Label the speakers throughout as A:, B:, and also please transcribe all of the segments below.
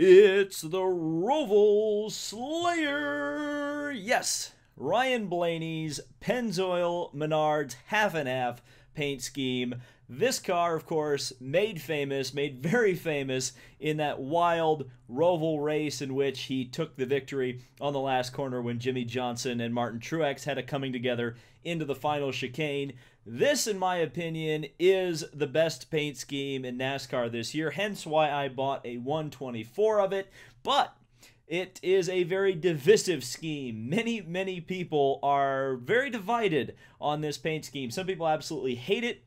A: It's the Roval Slayer! Yes, Ryan Blaney's Pennzoil Menards half and half paint scheme. This car, of course, made very famous in that wild Roval race in which he took the victory on the last corner when Jimmie Johnson and Martin Truex had a coming together into the final chicane. This, in my opinion, is the best paint scheme in NASCAR this year, hence why I bought a 124 of it, but it is a very divisive scheme. Many people are very divided on this paint scheme. Some people absolutely hate it.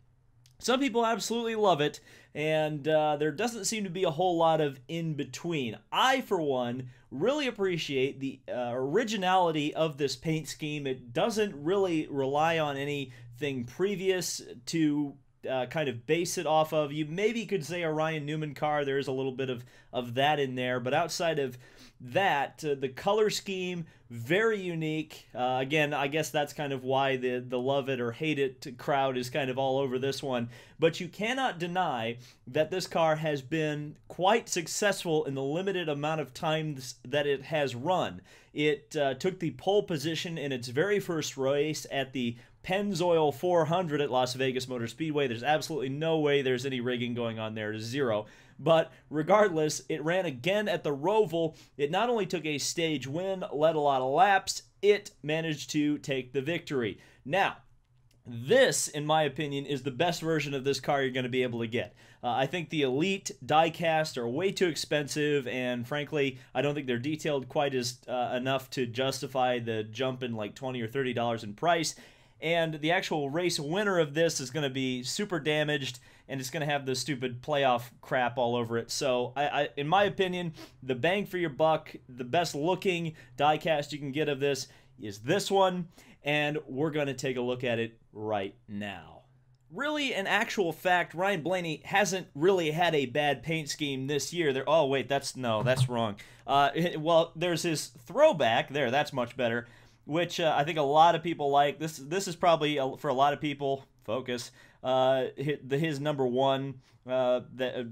A: Some people absolutely love it, and there doesn't seem to be a whole lot of in-between. I, for one, really appreciate the originality of this paint scheme. It doesn't really rely on anything previous to kind of base it off of. You maybe could say a Ryan Newman car. There's a little bit of that in there, but outside of that, the color scheme, very unique. Again, I guess that's kind of why the love it or hate it crowd is kind of all over this one. But you cannot deny that this car has been quite successful in the limited amount of times that it has run. It took the pole position in its very first race at the Pennzoil 400 at Las Vegas Motor Speedway. There's absolutely no way there's any rigging going on there. It's zero. But regardless, it ran again at the Roval. It not only took a stage win, led a lot of laps, it managed to take the victory. Now, this, in my opinion, is the best version of this car you're going to be able to get. I think the Elite Diecast are way too expensive, and frankly, I don't think they're detailed quite as enough to justify the jump in like $20 or $30 in price. And the actual race winner of this is going to be super damaged, and it's going to have the stupid playoff crap all over it. So, in my opinion, the bang for your buck, the best looking diecast you can get of this is this one, and we're going to take a look at it right now. Really, in actual fact, Ryan Blaney hasn't really had a bad paint scheme this year. Oh, wait, that's wrong. Well, there's his throwback. There, that's much better. Which I think a lot of people like. This is probably, for a lot of people, focus, his number one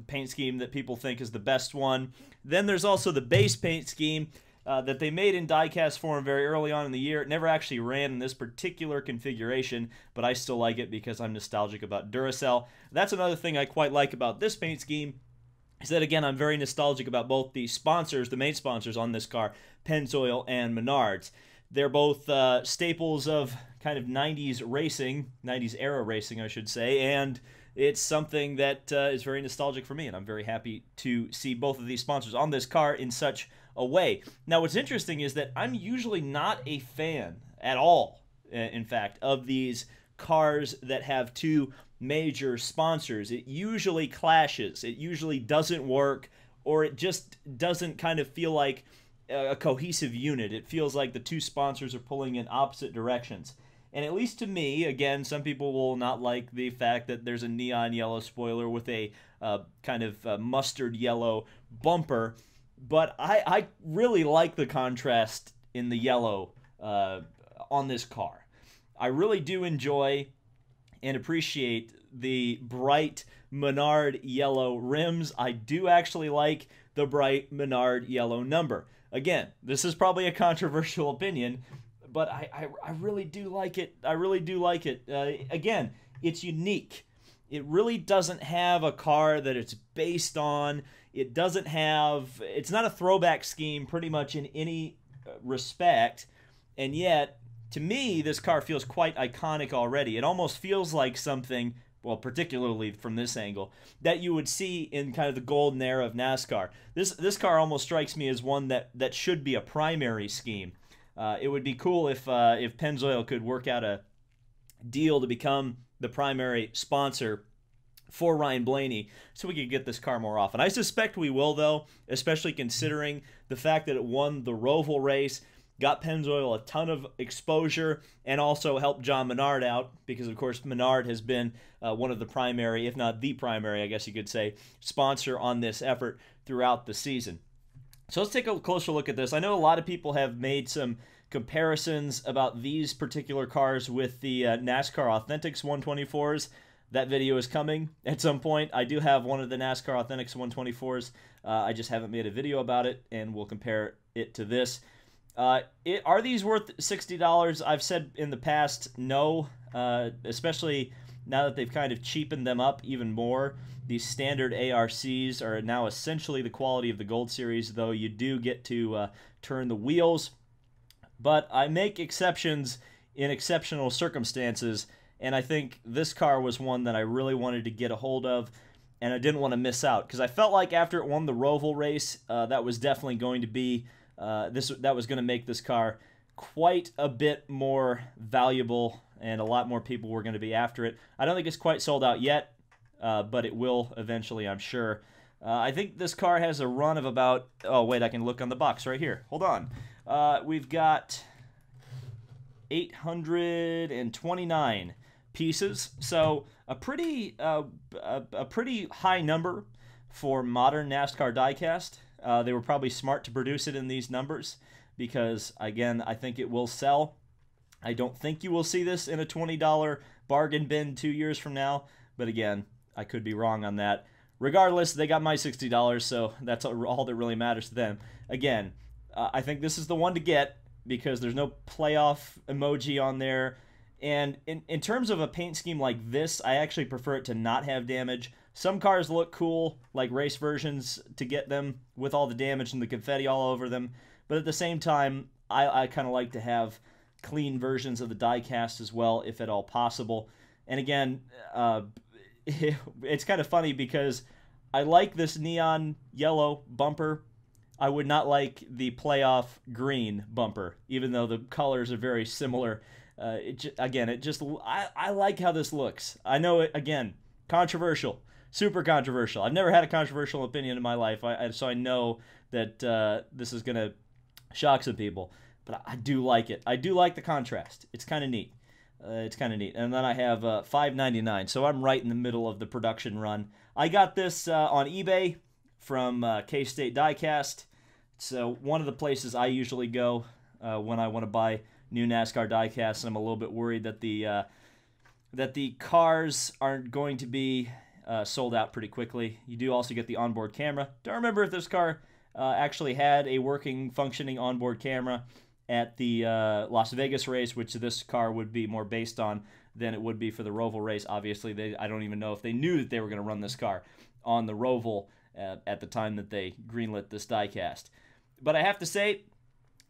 A: paint scheme that people think is the best one. Then there's also the base paint scheme that they made in diecast form very early on in the year. It never actually ran in this particular configuration, but I still like it because I'm nostalgic about Duracell. That's another thing I quite like about this paint scheme, is that, again, I'm very nostalgic about both the sponsors, the main sponsors on this car, Pennzoil and Menards. They're both staples of kind of 90s racing, 90s era racing, I should say, and it's something that is very nostalgic for me, and I'm very happy to see both of these sponsors on this car in such a way. Now, what's interesting is that I'm usually not a fan at all, in fact, of these cars that have two major sponsors. It usually clashes. It usually doesn't work, or it just doesn't kind of feel like a cohesive unit. It feels like the two sponsors are pulling in opposite directions. And at least to me, again, some people will not like the fact that there's a neon yellow spoiler with a kind of mustard yellow bumper, but I really like the contrast in the yellow on this car. I really do enjoy and appreciate the bright Menard yellow rims. I do actually like the bright Menard yellow number. Again, this is probably a controversial opinion, but I really do like it. I really do like it. Again, it's unique. It really doesn't have a car that it's based on. It doesn't have, it's not a throwback scheme pretty much in any respect, and yet, to me, this car feels quite iconic already. It almost feels like something, well, particularly from this angle, that you would see in kind of the golden era of NASCAR. This car almost strikes me as one that should be a primary scheme. It would be cool if Pennzoil could work out a deal to become the primary sponsor for Ryan Blaney so we could get this car more often. I suspect we will, though, especially considering the fact that it won the Roval race, got Pennzoil a ton of exposure, and also helped John Menard out because, of course, Menard has been one of the primary, if not the primary, I guess you could say, sponsor on this effort throughout the season. So let's take a closer look at this. I know a lot of people have made some comparisons about these particular cars with the NASCAR Authentics 124s. that video is coming at some point. I do have one of the NASCAR Authentics 124s. I just haven't made a video about it, and we'll compare it to this. Are these worth $60? I've said in the past no, especially now that they've kind of cheapened them up even more. These standard ARCs are now essentially the quality of the Gold Series, though you do get to turn the wheels. But I make exceptions in exceptional circumstances, and I think this car was one that I really wanted to get a hold of, and I didn't want to miss out, because I felt like after it won the Roval race, that was definitely going to be that was going to make this car quite a bit more valuable, and a lot more people were going to be after it. I don't think it's quite sold out yet, but it will eventually, I'm sure. I think this car has a run of about, oh wait, I can look on the box right here. Hold on. We've got 829 pieces, so a pretty high number for modern NASCAR diecast. They were probably smart to produce it in these numbers because, again, I think it will sell. I don't think you will see this in a $20 bargain bin 2 years from now, but again, I could be wrong on that. Regardless, they got my $60, so that's all that really matters to them. Again, I think this is the one to get because there's no playoff emoji on there. And in terms of a paint scheme like this, I actually prefer it to not have damage. Some cars look cool, like race versions, to get them with all the damage and the confetti all over them. But at the same time, I kind of like to have clean versions of the diecast as well, if at all possible. And again, it's kind of funny because I like this neon yellow bumper. I would not like the playoff green bumper, even though the colors are very similar. I like how this looks. I know it, again, controversial, super controversial. I've never had a controversial opinion in my life, so I know that this is going to shock some people. But I do like it. I do like the contrast. It's kind of neat. And then I have $5.99, so I'm right in the middle of the production run. I got this on eBay from K-State Diecast. It's one of the places I usually go when I want to buy new NASCAR diecasts, and I'm a little bit worried that the cars aren't going to be sold out pretty quickly. You do also get the onboard camera. Don't remember if this car actually had a working, functioning onboard camera at the Las Vegas race, which this car would be more based on than it would be for the Roval race. Obviously, I don't even know if they knew that they were going to run this car on the Roval at the time that they greenlit this diecast. But I have to say,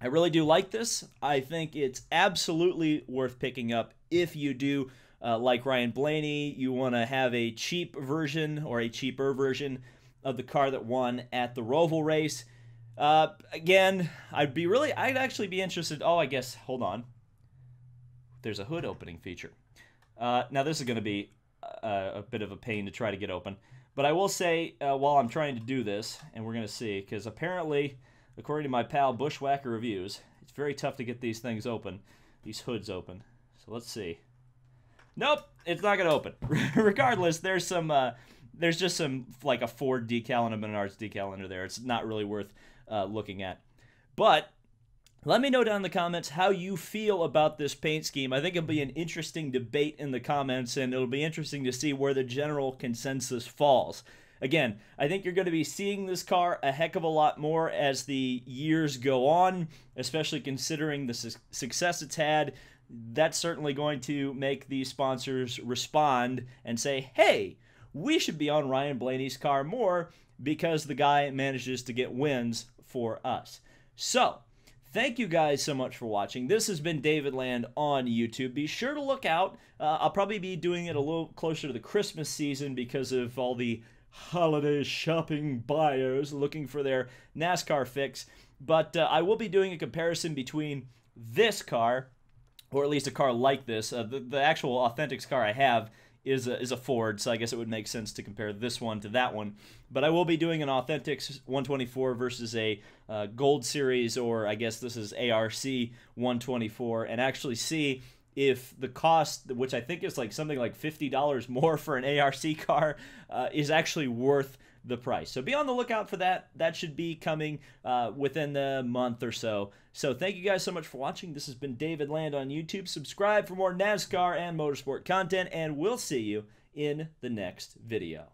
A: I really do like this. I think it's absolutely worth picking up if you do, like Ryan Blaney, you want to have a cheap version or a cheaper version of the car that won at the Roval race. Again, I'd actually be interested. Oh, I guess, hold on. There's a hood opening feature. Now, this is going to be a bit of a pain to try to get open. But I will say, while I'm trying to do this, and we're going to see, because apparently, according to my pal Bushwhacker Reviews, it's very tough to get these things open, these hoods open. So let's see. Nope, it's not going to open. Regardless, there's just some, like a Ford decal and a Menards decal under there. It's not really worth looking at. But let me know down in the comments how you feel about this paint scheme. I think it'll be an interesting debate in the comments, and it'll be interesting to see where the general consensus falls. Again, I think you're going to be seeing this car a heck of a lot more as the years go on, especially considering the success it's had. That's certainly going to make these sponsors respond and say, hey, we should be on Ryan Blaney's car more because the guy manages to get wins for us. So, thank you guys so much for watching. This has been David Land on YouTube. Be sure to look out. I'll probably be doing it a little closer to the Christmas season because of all the holiday shopping buyers looking for their NASCAR fix. But I will be doing a comparison between this car, or at least a car like this. The actual Authentics car I have is a Ford, so I guess it would make sense to compare this one to that one. But I will be doing an Authentics 124 versus a Gold Series, or I guess this is ARC 124, and actually see if the cost, which I think is like something like $50 more for an ARC car, is actually worth the price. So be on the lookout for that. That should be coming within the month or so. So thank you guys so much for watching. This has been David Land on YouTube. Subscribe for more NASCAR and motorsport content, and we'll see you in the next video.